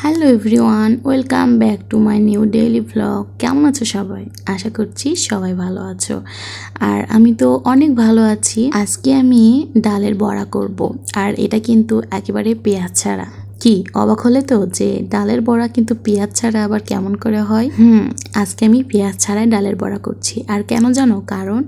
Hello everyone, welcome back to my new daily vlog. কেমন আছো সবাই? আশা করছি সবাই ভালো আছো। আর আমি তো অনেক ভালো আছি। আজকে আমি ডালের বড়া করব। আর এটা কিন্তু একেবারে পেঁয়াজ ছাড়া। কি অবাক হলে তো যে ডালের বড়া কিন্তু পেঁয়াজ ছাড়া আবার কেমন করে হয়? আজকে আমি পেঁয়াজ ছাড়াই ডালের বড়া করছি। আর কেন জানো? কারণ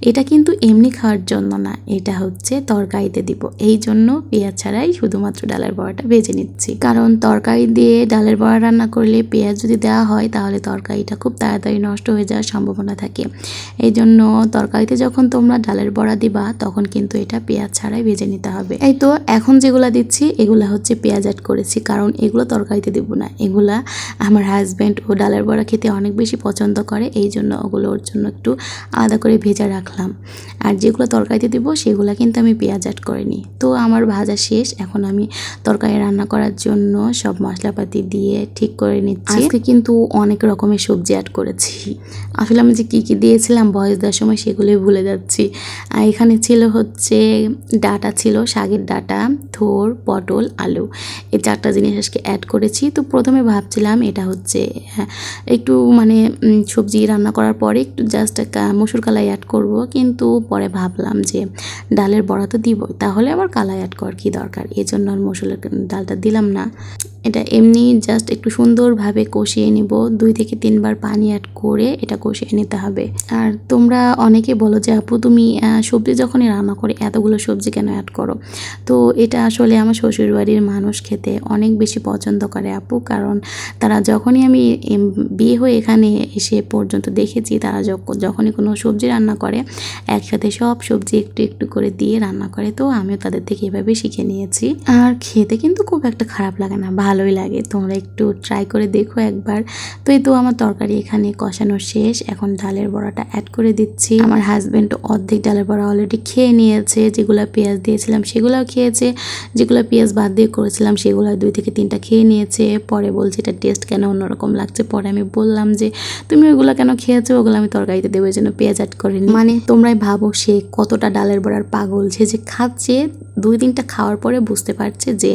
এটা কিন্তু এমনি খাওয়ার জন্য না, এটা হচ্ছে তরকারিতে দিব। এই জন্য পেঁয়াজ ছাড়াই শুধুমাত্র ডালের বড়াটা ভেজে নিচ্ছি। কারণ তরকারি দিয়ে ডালের বড়া রান্না করলে পেঁয়াজ যদি দেওয়া হয় তাহলে তরকারিটা খুব তাড়াতাড়ি নষ্ট হয়ে যাওয়ার সম্ভাবনা থাকে। এই জন্য তরকারিতে যখন তোমরা ডালের বড়া দিবা তখন কিন্তু এটা পেঁয়াজ ছাড়াই ভেজে নিতে হবে। এই তো এখন যেগুলা দিচ্ছি এগুলা হচ্ছে পেঁয়াজ অ্যাড করেছি, কারণ এগুলো তরকারিতে দিব না। এগুলা আমার হাজব্যান্ড ও ডালের বড়া খেতে অনেক বেশি পছন্দ করে, এই জন্য ওগুলোর জন্য একটু আলাদা করে ভেজা রাখলাম। আর যেগুলো তরকারিতে দিব সেগুলো কিন্তু আমি পেঁয়াজ অ্যাড করিনি। তো আমার ভাজা শেষ, এখন আমি তরকারি রান্না করার জন্য সব মশলাপাতি দিয়ে ঠিক করে নিচ্ছি। আজকে কিন্তু অনেক রকমের সবজি অ্যাড করেছি। আসলে আমি যে কী কী দিয়েছিলাম ভয়েস দেওয়ার সময় সেগুলোই ভুলে যাচ্ছি। আর এখানে ছিল হচ্ছে ডাটা, ছিল শাকের ডাটা, থোর, পটল, আলু, এই চারটা জিনিস আজকে অ্যাড করেছি। তো প্রথমে ভাবছিলাম এটা হচ্ছে একটু মানে সবজি রান্না করার পরে একটু জাস্ট মসুর কালাই অ্যাড করব, কিন্তু পরে ভাবলাম যে ডালের বড়া তো দিব, তাহলে আবার কালাই অ্যাড করার কী দরকার, এই জন্য আর মসুরের ডালটা দিলাম না। এটা এমনি জাস্ট একটু সুন্দরভাবে কষিয়ে নিব, 2 থেকে 3 বার পানি অ্যাড করে এটা কষিয়ে নিতে হবে। আর তোমরা অনেকে বলো যে আপু তুমি সবজি যখনই রান্না করে এতগুলো সবজি কেন অ্যাড করো? তো এটা আসলে আমার শ্বশুরবাড়ির মানুষ খেতে অনেক বেশি পছন্দ করে আপু, কারণ তারা যখনই আমি বিয়ে হয়ে এখানে এসে পর্যন্ত দেখেছি তারা যখনই কোনো সবজি রান্না করে একসাথে সব সবজি একটু একটু করে দিয়ে রান্না করে। তো আমিও তাদের থেকে এভাবে শিখে নিয়েছি। আর খেতে কিন্তু খুব একটা খারাপ লাগে না, ভালোই লাগে। তোমরা একটু ট্রাই করে দেখো একবার। তো এই তো আমার তরকারি এখানে কষানো শেষ, এখন ডালের বড়াটা অ্যাড করে দিচ্ছি। আমার হাজব্যান্ড অর্ধেক ডালের বড়া অলরেডি খেয়ে নিয়েছে, যেগুলো পেঁয়াজ দিয়েছিলাম সেগুলোও খেয়েছে, যেগুলো পেঁয়াজ বাদ দিয়ে করেছিলাম সেগুলো 2 থেকে 3টা খেয়ে নিয়েছে। পরে বলছে এটা টেস্ট কেন অন্যরকম লাগছে। পরে আমি বললাম যে তুমি ওইগুলো কেন খেয়েছো, ওগুলো আমি তরকারিতে দেবো, এই জন্য পেঁয়াজ অ্যাড করিনি। মানে তোমরাই ভাবো সে কতটা ডালের বড়ার পাগল। সে যে খাচ্ছে 2-3টা খাওয়ার পরে বুঝতে পারছে যে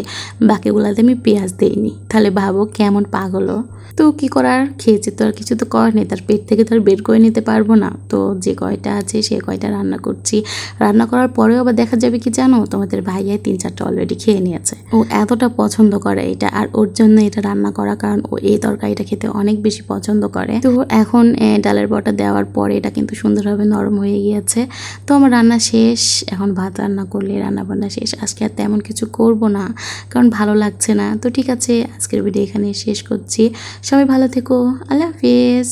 বাকিগুলোতে আমি পেঁয়াজ দেইনি, তাহলে ভাবো কেমন পাগলও। তো কি করার, খেয়েছে তো আর কিছু তো করার নেই, তার পেট থেকে তো আর বের করে নিতে পারবো না। তো যে কয়টা আছে সে কয়টা রান্না করছি। রান্না করার পরেও আবার দেখা যাবে কি জানো, তোমাদের ভাইয়া 3-4টা অলরেডি খেয়ে নিয়েছে। ও এতটা পছন্দ করে এটা, আর ওর জন্য এটা রান্না করা, কারণ ও এই তরকারিটা খেতে অনেক বেশি পছন্দ করে। তো এখন ডালের বড়া দেওয়ার পরে এটা কিন্তু সুন্দরভাবে নরম হয়ে গিয়েছে। তো আমার রান্না শেষ, এখন ভাত রান্না করলে রান্না বান্না শেষ। আজকে আর তেমন কিছু করব না, কারণ ভালো লাগছে না। তো ঠিক আছে, আজকের ভিডিও এখানে শেষ করছি। সবাই ভালো থেকো, আল্লাহ হাফেজ।